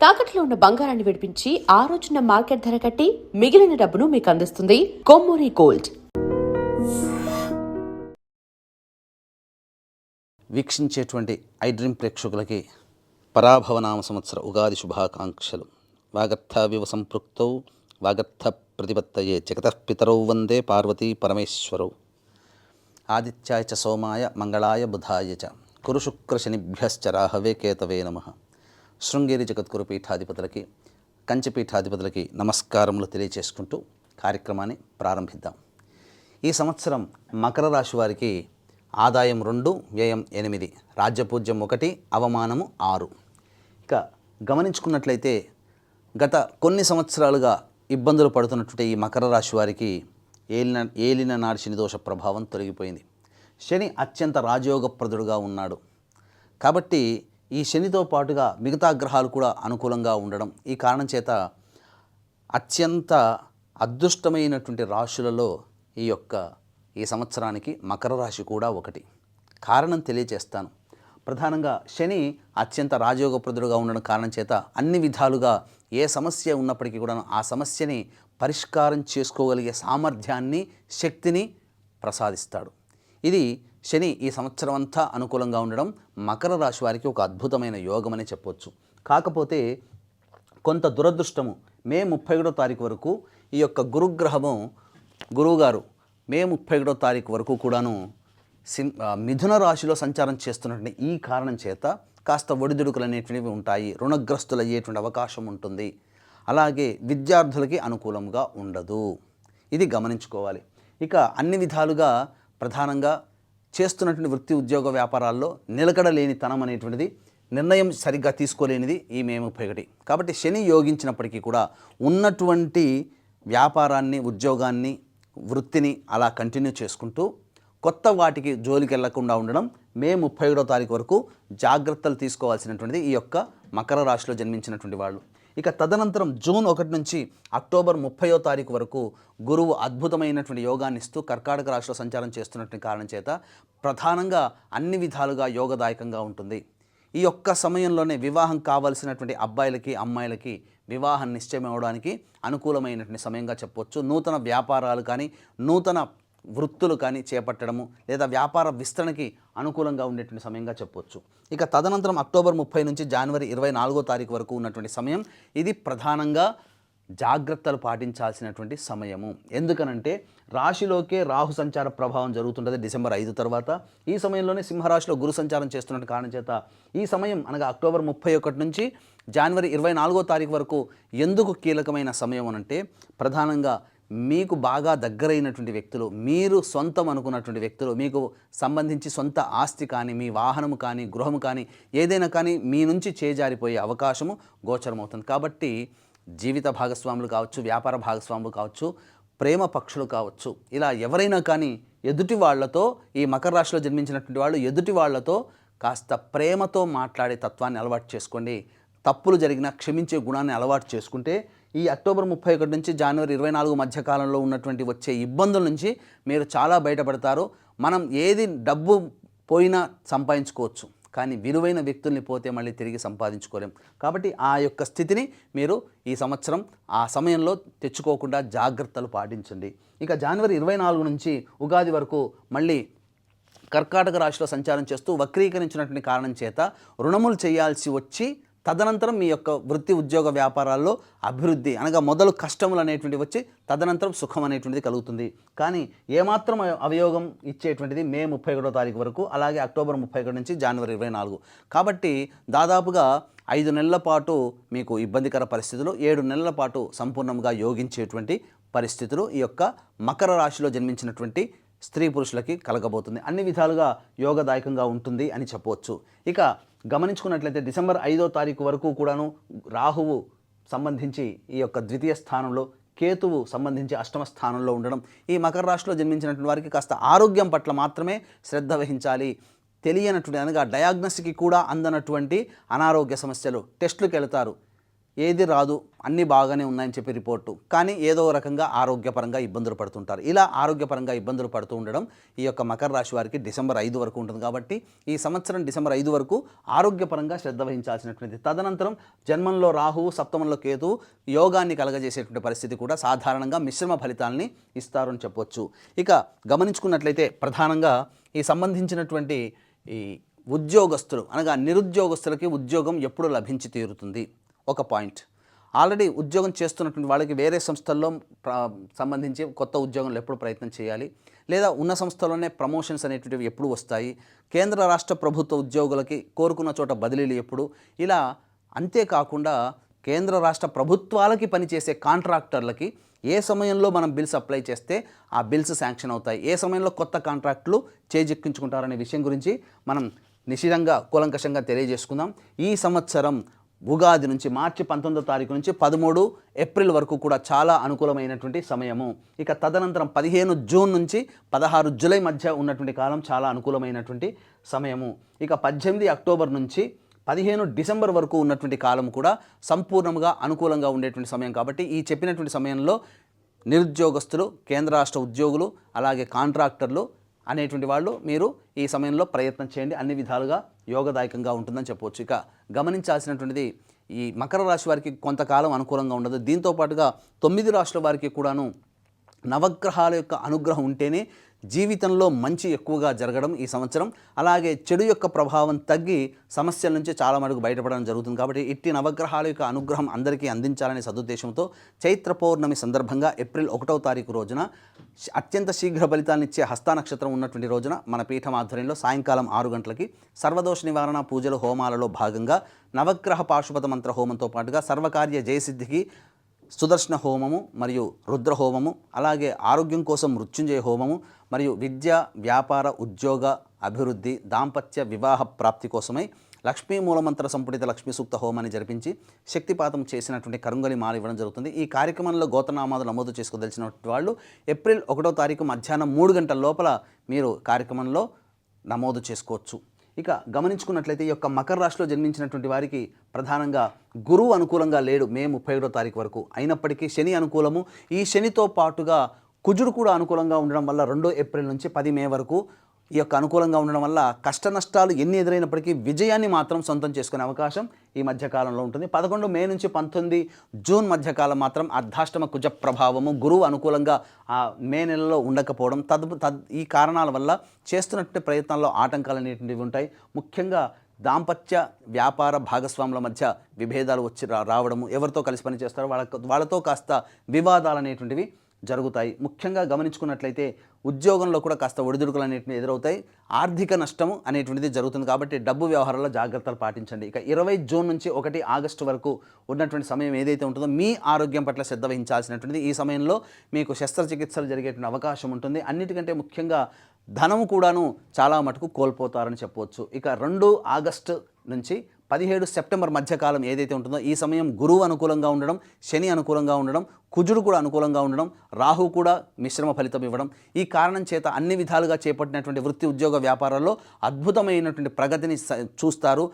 తాకట్లో ఉన్న బంగారాన్ని విడిపించి ఆ రోజున మార్కెట్ ధర కట్టి మిగిలిన డబ్బును మీకు అందిస్తుంది కొమ్మూరి గోల్డ్. వీక్షించేటువంటి ఐడ్రీమ్ ప్రేక్షకులకి పరాభవనామ సంవత్సర ఉగాది శుభాకాంక్షలు. వాగర్థవివ సంపృక్తౌ వాగర్థ ప్రతిపత్తయే జగతఃపితరౌ వందే పార్వతీ పరమేశ్వరౌ. ఆదిత్యాయ చ సోమాయ మంగళాయ బుధాయ చ కురు శుక్ర శనిభ్యశ్చ రాహవే కేతవే నమః. శృంగేరి జగద్గురు పీఠాధిపతులకి కంచి పీఠాధిపతులకి నమస్కారములు తెలియచేసుకుంటూ కార్యక్రమాన్ని ప్రారంభిద్దాం. ఈ సంవత్సరం మకర రాశి వారికి ఆదాయం 2, వ్యయం 8, రాజ్యపూజ్యం 1, అవమానము 6. ఇక గమనించుకున్నట్లయితే గత కొన్ని సంవత్సరాలుగా ఇబ్బందులు పడుతున్నటువంటి ఈ మకర రాశి వారికి ఏలిన నాడి శని దోష ప్రభావం తొలగిపోయింది. శని అత్యంత రాజయోగప్రదుడుగా ఉన్నాడు కాబట్టి ఈ శనితో పాటుగా మిగతా గ్రహాలు కూడా అనుకూలంగా ఉండడం, ఈ కారణం చేత అత్యంత అదృష్టమైనటువంటి రాశులలో ఈ సంవత్సరానికి మకర రాశి కూడా ఒకటి. కారణం తెలియజేస్తాను. ప్రధానంగా శని అత్యంత రాజయోగప్రదుడుగా ఉండడం కారణం చేత అన్ని విధాలుగా ఏ సమస్య ఉన్నప్పటికీ కూడా ఆ సమస్యని పరిష్కారం చేసుకోగలిగే సామర్థ్యాన్ని, శక్తిని ప్రసాదిస్తాడు. ఇది శని ఈ సంవత్సరం అంతా అనుకూలంగా ఉండడం మకర రాశి వారికి ఒక అద్భుతమైన యోగమని చెప్పొచ్చు. కాకపోతే కొంత దురదృష్టము, మే 31వ తారీఖు వరకు ఈ యొక్క గురుగ్రహము గురువుగారు మే 31వ తారీఖు వరకు కూడాను మిథున రాశిలో సంచారం చేస్తున్నటువంటి ఈ కారణం చేత కాస్త ఒడిదుడుకులు అనేటువంటివి ఉంటాయి, రుణగ్రస్తులు అయ్యేటువంటి అవకాశం ఉంటుంది. అలాగే విద్యార్థులకి అనుకూలంగా ఉండదు, ఇది గమనించుకోవాలి. ఇక అన్ని విధాలుగా ప్రధానంగా చేస్తున్నటువంటి వృత్తి ఉద్యోగ వ్యాపారాల్లో నిలకడలేని తనం అనేటువంటిది, నిర్ణయం సరిగ్గా తీసుకోలేనిది ఈ మే 31. కాబట్టి శని యోగించినప్పటికీ కూడా ఉన్నటువంటి వ్యాపారాన్ని, ఉద్యోగాన్ని, వృత్తిని అలా కంటిన్యూ చేసుకుంటూ కొత్త వాటికి జోలికి వెళ్లకుండా ఉండడం మే 31వ తారీఖు వరకు జాగ్రత్తలు తీసుకోవాల్సినటువంటిది ఈ యొక్క మకర రాశిలో జన్మించినటువంటి వాళ్ళు. ఇక తదనంతరం జూన్ 1 నుంచి అక్టోబర్ 30వ తారీఖు వరకు గురువు అద్భుతమైనటువంటి యోగాన్ని ఇస్తూ కర్కాటక రాశిలో సంచారం చేస్తున్నటువంటి కారణం చేత ప్రధానంగా అన్ని విధాలుగా యోగదాయకంగా ఉంటుంది. ఈ యొక్క సమయంలోనే వివాహం కావాల్సినటువంటి అబ్బాయిలకి, అమ్మాయిలకి వివాహం నిశ్చయం అవ్వడానికి అనుకూలమైనటువంటి సమయంగా చెప్పవచ్చు. నూతన వ్యాపారాలు కానీ, నూతన వృత్తులు కానీ చేపట్టడము లేదా వ్యాపార విస్తరణకి అనుకూలంగా ఉండేటువంటి సమయంగా చెప్పవచ్చు. ఇక తదనంతరం అక్టోబర్ 30 నుంచి జనవరి 24వ తారీఖు వరకు ఉన్నటువంటి సమయం, ఇది ప్రధానంగా జాగ్రత్తలు పాటించాల్సినటువంటి సమయము. ఎందుకనంటే రాశిలోకే రాహు సంచార ప్రభావం జరుగుతుంటుంది డిసెంబర్ 5 తర్వాత. ఈ సమయంలోనే సింహరాశిలో గురు సంచారం చేస్తున్న కారణం చేత ఈ సమయం అనగా అక్టోబర్ 31 నుంచి జనవరి 24వ తారీఖు వరకు ఎందుకు కీలకమైన సమయం అనంటే ప్రధానంగా మీకు బాగా దగ్గరైనటువంటి వ్యక్తులు, మీరు సొంతం అనుకున్నటువంటి వ్యక్తులు, మీకు సంబంధించి సొంత ఆస్తి కానీ, మీ వాహనము కానీ, గృహము కానీ, ఏదైనా కానీ మీ నుంచి చేజారిపోయే అవకాశము గోచరమవుతుంది. కాబట్టి జీవిత భాగస్వాములు కావచ్చు, వ్యాపార భాగస్వాములు కావచ్చు, ప్రేమ పక్షులు కావచ్చు, ఇలా ఎవరైనా కానీ ఎదుటి వాళ్లతో, ఈ మకర రాశిలో జన్మించినటువంటి వాళ్ళు ఎదుటి వాళ్లతో కాస్త ప్రేమతో మాట్లాడే తత్వాన్ని అలవాటు చేసుకోండి. తప్పులు జరిగినా క్షమించే గుణాన్ని అలవాటు చేసుకుంటే ఈ అక్టోబర్ 31 నుంచి జనవరి 24 మధ్యకాలంలో ఉన్నటువంటి వచ్చే ఇబ్బందుల నుంచి మీరు చాలా బయటపడతారు. మనం ఏది డబ్బు పోయినా సంపాదించుకోవచ్చు, కానీ విలువైన వ్యక్తుల్ని పోతే మళ్ళీ తిరిగి సంపాదించుకోలేం. కాబట్టి ఆ యొక్క స్థితిని మీరు ఈ సంవత్సరం ఆ సమయంలో తెచ్చుకోకుండా జాగ్రత్తలు పాటించండి. ఇక జనవరి 24 నుంచి ఉగాది వరకు మళ్ళీ కర్కాటక రాశిలో సంచారం చేస్తూ వక్రీకరించినటువంటి కారణం చేత రుణములు చేయాల్సి వచ్చి తదనంతరం మీ యొక్క వృత్తి ఉద్యోగ వ్యాపారాల్లో అభివృద్ధి అనగా మొదలు కష్టములు అనేటువంటివి వచ్చి తదనంతరం సుఖం అనేటువంటిది కలుగుతుంది. కానీ ఏమాత్రం అవయోగం ఇచ్చేటువంటిది మే 31వ తారీఖు వరకు, అలాగే అక్టోబర్ 31 నుంచి జనవరి 24. కాబట్టి దాదాపుగా 5 నెలల పాటు మీకు ఇబ్బందికర పరిస్థితులు, 7 నెలల పాటు సంపూర్ణంగా యోగించేటువంటి పరిస్థితులు ఈ యొక్క మకర రాశిలో జన్మించినటువంటి స్త్రీ పురుషులకి కలగబోతుంది. అన్ని విధాలుగా యోగదాయకంగా ఉంటుంది అని చెప్పవచ్చు. ఇక గమనించుకున్నట్లయితే డిసెంబర్ 5వ తారీఖు వరకు కూడాను రాహువు సంబంధించి ఈ యొక్క ద్వితీయ స్థానంలో, కేతువు సంబంధించి అష్టమ స్థానంలో ఉండడం ఈ మకర రాశిలో జన్మించినటువంటి వారికి కాస్త ఆరోగ్యం పట్ల మాత్రమే శ్రద్ధ వహించాలి. తెలియనటువంటి అనగా డయాగ్నోస్కి కూడా అందనటువంటి అనారోగ్య సమస్యలు, టెస్టులకు వెళతారు, ఏది రాదు అన్నీ బాగానే ఉన్నాయని చెప్పి రిపోర్టు, కానీ ఏదో రకంగా ఆరోగ్యపరంగా ఇబ్బందులు పడుతుంటారు. ఇలా ఆరోగ్యపరంగా ఇబ్బందులు పడుతూ ఉండడం ఈ యొక్క మకర రాశి వారికి డిసెంబర్ 5 వరకు ఉంటుంది. కాబట్టి ఈ సంవత్సరం డిసెంబర్ 5 వరకు ఆరోగ్యపరంగా శ్రద్ధ వహించాల్సినటువంటిది. తదనంతరం జన్మంలో రాహువు, సప్తమంలో కేతువు యోగాన్ని కలగజేసేటువంటి పరిస్థితి కూడా సాధారణంగా మిశ్రమ ఫలితాలని ఇస్తారు అని చెప్పొచ్చు. ఇక గమనించుకున్నట్లయితే ప్రధానంగా ఈ సంబంధించినటువంటి ఈ ఉద్యోగస్తులు అనగా నిరుద్యోగస్తులకి ఉద్యోగం ఎప్పుడు లభించి తీరుతుంది ఒక పాయింట్. ఆల్రెడీ ఉద్యోగం చేస్తున్నటువంటి వాళ్ళకి వేరే సంస్థల్లో సంబంధించి కొత్త ఉద్యోగంలో ఎప్పుడు ప్రయత్నం చేయాలి, లేదా ఉన్న సంస్థలోనే ప్రమోషన్స్ అనేటువంటివి ఎప్పుడు వస్తాయి, కేంద్ర రాష్ట్ర ప్రభుత్వ ఉద్యోగులకి కోరుకున్న చోట బదిలీలు ఎప్పుడు, ఇలా అంతేకాకుండా కేంద్ర రాష్ట్ర ప్రభుత్వాలకి పనిచేసే కాంట్రాక్టర్లకి ఏ సమయంలో మనం బిల్స్ అప్లై చేస్తే ఆ బిల్స్ శాంక్షన్ అవుతాయి, ఏ సమయంలో కొత్త కాంట్రాక్టులు చేజిక్కించుకుంటారనే విషయం గురించి మనం నిశితంగా కూలంకషంగా తెలియజేసుకుందాం. ఈ సంవత్సరం ఉగాది నుంచి మార్చి 19వ తారీఖు నుంచి 13 ఏప్రిల్ వరకు కూడా చాలా అనుకూలమైనటువంటి సమయము. ఇక తదనంతరం 15 జూన్ నుంచి 16 జూలై మధ్య ఉన్నటువంటి కాలం చాలా అనుకూలమైనటువంటి సమయము. ఇక 18 అక్టోబర్ నుంచి 15 డిసెంబర్ వరకు ఉన్నటువంటి కాలం కూడా సంపూర్ణంగా అనుకూలంగా ఉండేటువంటి సమయం. కాబట్టి ఈ చెప్పినటువంటి సమయంలో నిరుద్యోగస్తులు, కేంద్ర రాష్ట్ర ఉద్యోగులు, అలాగే కాంట్రాక్టర్లు అనేటువంటి వాళ్ళు మీరు ఈ సమయంలో ప్రయత్నం చేయండి, అన్ని విధాలుగా యోగదాయకంగా ఉంటుందని చెప్పవచ్చు. ఇక గమనించాల్సినటువంటిది ఈ మకర రాశి వారికి కొంతకాలం అనుకూలంగా ఉండదు. దీంతో పాటుగా 9 రాశుల వారికి కూడాను నవగ్రహాల యొక్క అనుగ్రహం ఉంటేనే జీవితంలో మంచి ఎక్కువగా జరగడం ఈ సంవత్సరం, అలాగే చెడు యొక్క ప్రభావం తగ్గి సమస్యల నుంచి చాలా మటుకు బయటపడడం జరుగుతుంది. కాబట్టి ఇట్టి నవగ్రహాల యొక్క అనుగ్రహం అందరికీ అందించాలనే సదుద్దేశంతో చైత్ర పౌర్ణమి సందర్భంగా ఏప్రిల్ 1వ తారీఖు రోజున అత్యంత శీఘ్ర ఫలితాన్నిచ్చే హస్త నక్షత్రం ఉన్నటువంటి రోజున మన పీఠం ఆధ్వర్యంలో సాయంకాలం 6 గంటలకి సర్వదోష నివారణ పూజలు హోమాలలో భాగంగా నవగ్రహ పాశుపత మంత్ర హోమంతో పాటుగా సర్వకార్య జయసిద్ధికి సుదర్శన హోమము మరియు రుద్ర హోమము, అలాగే ఆరోగ్యం కోసం మృత్యుంజయ హోమము మరియు విద్య, వ్యాపార, ఉద్యోగ అభివృద్ధి, దాంపత్య వివాహ ప్రాప్తి కోసమై లక్ష్మీ మూలమంత్ర సంపుటిత లక్ష్మీ సూక్త హోమాన్ని జరిపించి శక్తిపాతం చేసినటువంటి కరుంగలి మాల ఇవ్వడం జరుగుతుంది. ఈ కార్యక్రమంలో గోత్రనామాలు నమోదు చేసుకోదలిచినటువంటి వాళ్ళు ఏప్రిల్ 1వ తారీఖు మధ్యాహ్నం 3 గంటల లోపల మీరు కార్యక్రమంలో నమోదు చేసుకోవచ్చు. ఇక గమనించుకున్నట్లయితే ఈ యొక్క మకర రాశిలో జన్మించినటువంటి వారికి ప్రధానంగా గురువు అనుకూలంగా లేడు మే 31వ తారీఖు వరకు. అయినప్పటికీ శని అనుకూలము. ఈ శనితో పాటుగా కుజుడు కూడా అనుకూలంగా ఉండడం వల్ల 2 ఏప్రిల్ నుంచి 10 మే వరకు ఈ యొక్క అనుకూలంగా ఉండడం వల్ల కష్ట నష్టాలు ఎన్ని ఎదురైనప్పటికీ విజయాన్ని మాత్రం సొంతం చేసుకునే అవకాశం ఈ మధ్యకాలంలో ఉంటుంది. 11 మే నుంచి 19 జూన్ మధ్యకాలం మాత్రం అర్ధాష్టమ కుజ ప్రభావము, గురువు అనుకూలంగా ఆ మే నెలలో ఉండకపోవడం, ఈ కారణాల వల్ల చేస్తున్నటువంటి ప్రయత్నాల్లో ఆటంకాలు అనేటువంటివి ఉంటాయి. ముఖ్యంగా దాంపత్య వ్యాపార భాగస్వాముల మధ్య విభేదాలు వచ్చి రావడము, ఎవరితో కలిసి పని చేస్తారో వాళ్ళతో కాస్త వివాదాలు అనేటువంటివి జరుగుతాయి. ముఖ్యంగా గమనించుకున్నట్లయితే ఉద్యోగంలో కూడా కాస్త ఒడిదుడుకులు అనేటువంటివి ఎదురవుతాయి, ఆర్థిక నష్టము అనేటువంటిది జరుగుతుంది. కాబట్టి డబ్బు వ్యవహారాల్లో జాగ్రత్తలు పాటించండి. ఇక 20 జూన్ నుంచి 1 ఆగస్టు వరకు ఉన్నటువంటి సమయం ఏదైతే ఉంటుందో మీ ఆరోగ్యం పట్ల శ్రద్ధ వహించాల్సినటువంటిది. ఈ సమయంలో మీకు శస్త్రచికిత్సలు జరిగేటువంటి అవకాశం ఉంటుంది. అన్నిటికంటే ముఖ్యంగా ధనము కూడాను చాలా మటుకు కోల్పోతారని చెప్పవచ్చు. ఇక 2 ఆగస్టు నుంచి 17 సెప్టెంబర్ మధ్యకాలం ఏదైతే ఉంటుందో ఈ సమయం గురువు అనుకూలంగా ఉండడం, శని అనుకూలంగా ఉండడం, కుజుడు కూడా అనుకూలంగా ఉండడం, రాహు కూడా మిశ్రమ ఫలితం ఇవ్వడం, ఈ కారణం చేత అన్ని విధాలుగా చేపట్టినటువంటి వృత్తి, ఉద్యోగ, వ్యాపారాల్లో అద్భుతమైనటువంటి ప్రగతిని చూస్తారు.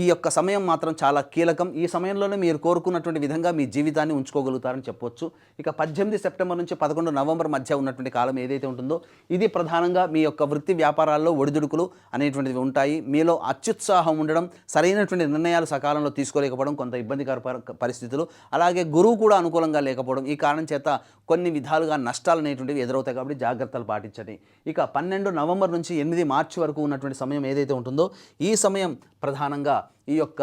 ఈ యొక్క సమయం మాత్రం చాలా కీలకం. ఈ సమయంలోనే మీరు కోరుకున్నటువంటి విధంగా మీ జీవితాన్ని ఉంచుకోగలుగుతారని చెప్పవచ్చు. ఇక 18 సెప్టెంబర్ నుంచి 11 నవంబర్ మధ్య ఉన్నటువంటి కాలం ఏదైతే ఉంటుందో ఇది ప్రధానంగా మీ యొక్క వృత్తి వ్యాపారాల్లో ఒడిదుడుకులు అనేటువంటివి ఉంటాయి. మీలో అత్యుత్సాహం ఉండడం, సరైనటువంటి నిర్ణయాలు సకాలంలో తీసుకోలేకపోవడం, కొంత ఇబ్బందికర పరిస్థితులు, అలాగే గురువు కూడా అనుకూలంగా లేకపోవడం, ఈ కారణం చేత కొన్ని విధాలుగా నష్టాలు అనేటువంటివి ఎదురవుతాయి. కాబట్టి జాగ్రత్తలు పాటించండి. ఇక 12 నవంబర్ నుంచి 8 మార్చి వరకు ఉన్నటువంటి సమయం ఏదైతే ఉంటుందో ఈ సమయం ప్రధానంగా ఈ యొక్క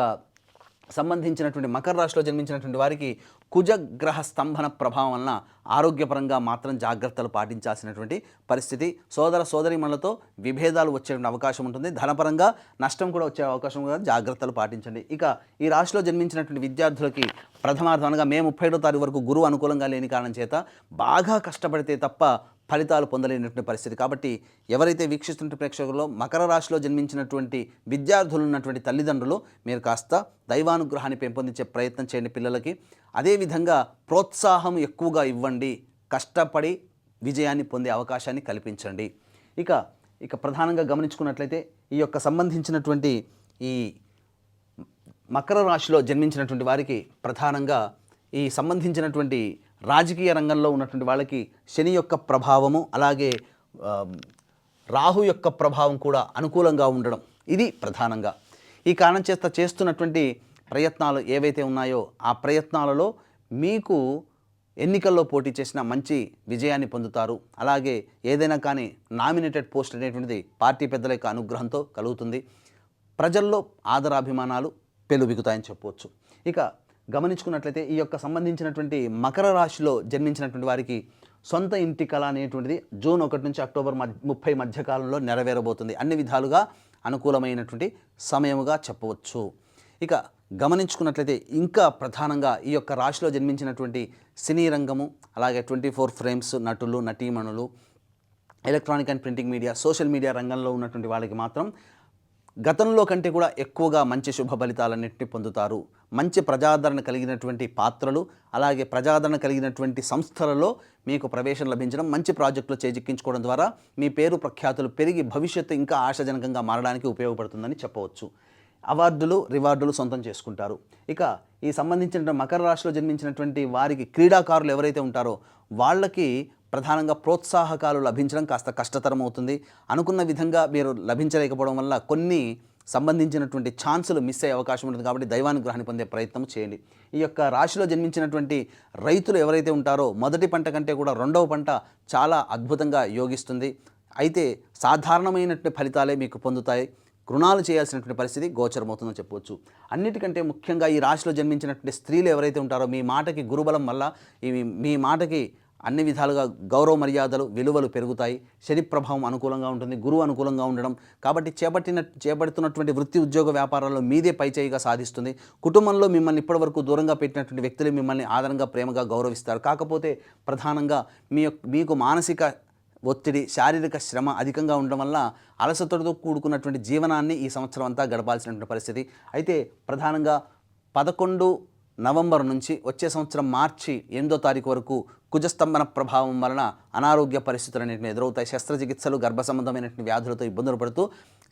సంబంధించినటువంటి మకర రాశిలో జన్మించినటువంటి వారికి కుజగ్రహ స్తంభన ప్రభావం వలన ఆరోగ్యపరంగా మాత్రం జాగ్రత్తలు పాటించాల్సినటువంటి పరిస్థితి. సోదర సోదరీమణులతో విభేదాలు వచ్చేటువంటి అవకాశం ఉంటుంది. ధనపరంగా నష్టం కూడా వచ్చే అవకాశం కూడా జాగ్రత్తలు పాటించండి. ఇక ఈ రాశిలో జన్మించినటువంటి విద్యార్థులకి ప్రథమార్థంగా మే 31వ తారీఖు వరకు గురువు అనుకూలంగా లేని కారణం చేత బాగా కష్టపడితే తప్ప ఫలితాలు పొందలేనటువంటి పరిస్థితి. కాబట్టి ఎవరైతే వీక్షిస్తున్న ప్రేక్షకుల్లో మకర రాశిలో జన్మించినటువంటి విద్యార్థులు ఉన్నటువంటి తల్లిదండ్రులు మీరు కాస్త దైవానుగ్రహాన్ని పెంపొందించే ప్రయత్నం చేయండి పిల్లలకి. అదేవిధంగా ప్రోత్సాహం ఎక్కువగా ఇవ్వండి, కష్టపడి విజయాన్ని పొందే అవకాశాన్ని కల్పించండి. ఇక ప్రధానంగా గమనించుకున్నట్లయితే ఈ యొక్క సంబంధించినటువంటి ఈ మకర రాశిలో జన్మించినటువంటి వారికి ప్రధానంగా ఈ సంబంధించినటువంటి రాజకీయ రంగంలో ఉన్నటువంటి వాళ్ళకి శని యొక్క ప్రభావము అలాగే రాహు యొక్క ప్రభావం కూడా అనుకూలంగా ఉండడం ఇది ప్రధానంగా. ఈ కారణం చేత చేస్తున్నటువంటి ప్రయత్నాలు ఏవైతే ఉన్నాయో ఆ ప్రయత్నాలలో మీకు ఎన్నికల్లో పోటీ చేసిన మంచి విజయాన్ని పొందుతారు. అలాగే ఏదైనా కానీ నామినేటెడ్ పోస్ట్ అనేటువంటిది పార్టీ పెద్దల యొక్క అనుగ్రహంతో కలుగుతుంది. ప్రజల్లో ఆదరాభిమానాలు పెలుబిగుతాయని చెప్పవచ్చు. ఇక గమనించుకున్నట్లయితే ఈ యొక్క సంబంధించినటువంటి మకర రాశిలో జన్మించినటువంటి వారికి సొంత ఇంటి కళ అనేటువంటిది జూన్ 1 నుంచి అక్టోబర్ 30 మధ్య కాలంలో నెరవేరబోతుంది. అన్ని విధాలుగా అనుకూలమైనటువంటి సమయముగా చెప్పవచ్చు. ఇక గమనించుకున్నట్లయితే ఇంకా ప్రధానంగా ఈ యొక్క రాశిలో జన్మించినటువంటి సినీ రంగము అలాగే 24 ఫ్రేమ్స్ నటులు నటీమణులు electronic and printing media social media రంగంలో ఉన్నటువంటి వాళ్ళకి మాత్రం గతంలో కంటే కూడా ఎక్కువగా మంచి శుభ ఫలితాలన్నింటినీ పొందుతారు. మంచి ప్రజాదరణ కలిగినటువంటి పాత్రలు అలాగే ప్రజాదరణ కలిగినటువంటి సంస్థలలో మీకు ప్రవేశం లభించడం, మంచి ప్రాజెక్టులు చేజిక్కించుకోవడం ద్వారా మీ పేరు ప్రఖ్యాతులు పెరిగి భవిష్యత్తు ఇంకా ఆశాజనకంగా మారడానికి ఉపయోగపడుతుందని చెప్పవచ్చు. అవార్డులు రివార్డులు సొంతం చేసుకుంటారు. ఇక ఈ సంబంధించిన మకర రాశిలో జన్మించినటువంటి వారికి క్రీడాకారులు ఎవరైతే ఉంటారో వాళ్ళకి ప్రధానంగా ప్రోత్సాహకాలు లభించడం కాస్త కష్టతరం అవుతుంది. అనుకున్న విధంగా మీరు లభించలేకపోవడం వల్ల కొన్ని సంబంధించినటువంటి ఛాన్సులు మిస్ అయ్యే అవకాశం ఉంటుంది. కాబట్టి దైవానుగ్రహాన్ని పొందే ప్రయత్నం చేయండి. ఈ యొక్క రాశిలో జన్మించినటువంటి రైతులు ఎవరైతే ఉంటారో మొదటి పంట కంటే కూడా రెండవ పంట చాలా అద్భుతంగా యోగిస్తుంది. అయితే సాధారణమైనటువంటి ఫలితాలే మీకు పొందుతాయి. రుణాలు చేయాల్సినటువంటి పరిస్థితి గోచరమవుతుందని చెప్పవచ్చు. అన్నిటికంటే ముఖ్యంగా ఈ రాశిలో జన్మించినటువంటి స్త్రీలు ఎవరైతే ఉంటారో మీ మాటకి గురుబలం వల్ల మీ మాటకి అన్ని విధాలుగా గౌరవ మర్యాదలు విలువలు పెరుగుతాయి. శని ప్రభావం అనుకూలంగా ఉంటుంది, గురువు అనుకూలంగా ఉండడం కాబట్టి చేపడుతున్నటువంటి వృత్తి ఉద్యోగ వ్యాపారాల్లో మీదే పైచేయిగా సాధిస్తుంది. కుటుంబంలో మిమ్మల్ని ఇప్పటివరకు దూరంగా పెట్టినటువంటి వ్యక్తులు మిమ్మల్ని ఆదరంగా ప్రేమగా గౌరవిస్తారు. కాకపోతే ప్రధానంగా మీకు మానసిక ఒత్తిడి శారీరక శ్రమ అధికంగా ఉండడం వల్ల అలసటతో కూడుకున్నటువంటి జీవనాన్ని ఈ సంవత్సరం అంతా గడపాల్సినటువంటి పరిస్థితి. అయితే ప్రధానంగా 11 నవంబర్ నుంచి వచ్చే సంవత్సరం మార్చి 8వ తారీఖు వరకు కుజస్తంభన ప్రభావం వలన అనారోగ్య పరిస్థితులు అనేటివి ఎదురవుతాయి. శస్త్రచికిత్సలు గర్భ సంబంధమైనటువంటి వ్యాధులతో ఇబ్బందులు పడుతూ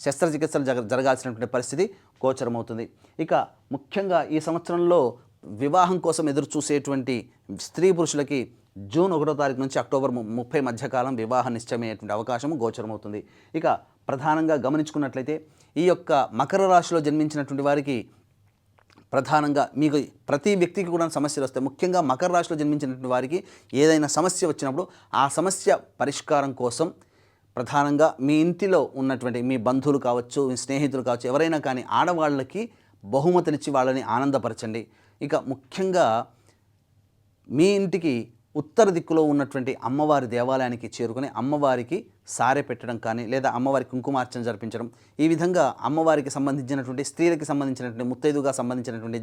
శస్త్రచికిత్సలు జరగాల్సినటువంటి పరిస్థితి గోచరమవుతుంది. ఇక ముఖ్యంగా ఈ సంవత్సరంలో వివాహం కోసం ఎదురు చూసేటువంటి స్త్రీ పురుషులకి జూన్ 1వ తారీఖు నుంచి అక్టోబర్ 30 మధ్యకాలం వివాహ నిశ్చయమయ్యేటువంటి అవకాశం గోచరమవుతుంది. ఇక ప్రధానంగా గమనించుకున్నట్లయితే ఈ యొక్క మకర రాశిలో జన్మించినటువంటి వారికి ప్రధానంగా మీకు ప్రతి వ్యక్తికి కూడా సమస్యలు వస్తాయి. ముఖ్యంగా మకర రాశిలో జన్మించినటువంటి వారికి ఏదైనా సమస్య వచ్చినప్పుడు ఆ సమస్య పరిష్కారం కోసం ప్రధానంగా మీ ఇంటిలో ఉన్నటువంటి మీ బంధువులు కావచ్చు, మీ స్నేహితులు కావచ్చు, ఎవరైనా కానీ ఆడవాళ్ళకి బహుమతులిచ్చి వాళ్ళని ఆనందపరచండి. ఇక ముఖ్యంగా మీ ఇంటికి ఉత్తర దిక్కులో ఉన్నటువంటి అమ్మవారి దేవాలయానికి చేరుకొని అమ్మవారికి సారె పెట్టడం కానీ లేదా అమ్మవారి కుంకుమార్చన జరిపించడం, ఈ విధంగా అమ్మవారికి సంబంధించినటువంటి స్త్రీలకి సంబంధించినటువంటి ముత్తైదుగా సంబంధించినటువంటి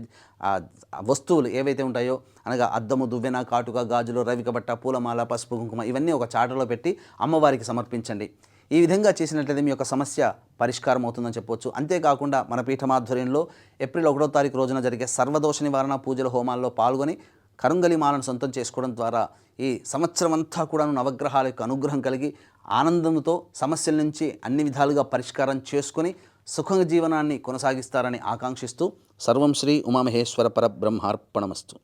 వస్తువులు ఏవైతే ఉంటాయో అనగా అద్దము, దువ్వెన, కాటుక, గాజులు, రవిక బట్ట, పూలమాల, పసుపు, కుంకుమ ఇవన్నీ ఒక చాటలో పెట్టి అమ్మవారికి సమర్పించండి. ఈ విధంగా చేసినట్లయితే మీ యొక్క సమస్య పరిష్కారం అవుతుందని చెప్పవచ్చు. అంతేకాకుండా మన పీఠమాధ్వర్యంలో ఏప్రిల్ 1వ తారీఖు రోజున జరిగే సర్వదోష నివారణ పూజల హోమాల్లో పాల్గొని కరుంగలి మాలను సొంతం చేసుకోవడం ద్వారా ఈ సంవత్సరం అంతా కూడా నవగ్రహాల యొక్క అనుగ్రహం కలిగి ఆనందంతో సమస్యల నుంచి అన్ని విధాలుగా పరిష్కారం చేసుకొని సుఖ జీవనాన్ని కొనసాగిస్తారని ఆకాంక్షిస్తూ సర్వం శ్రీ ఉమామహేశ్వర పరబ్రహ్మార్పణమస్తు.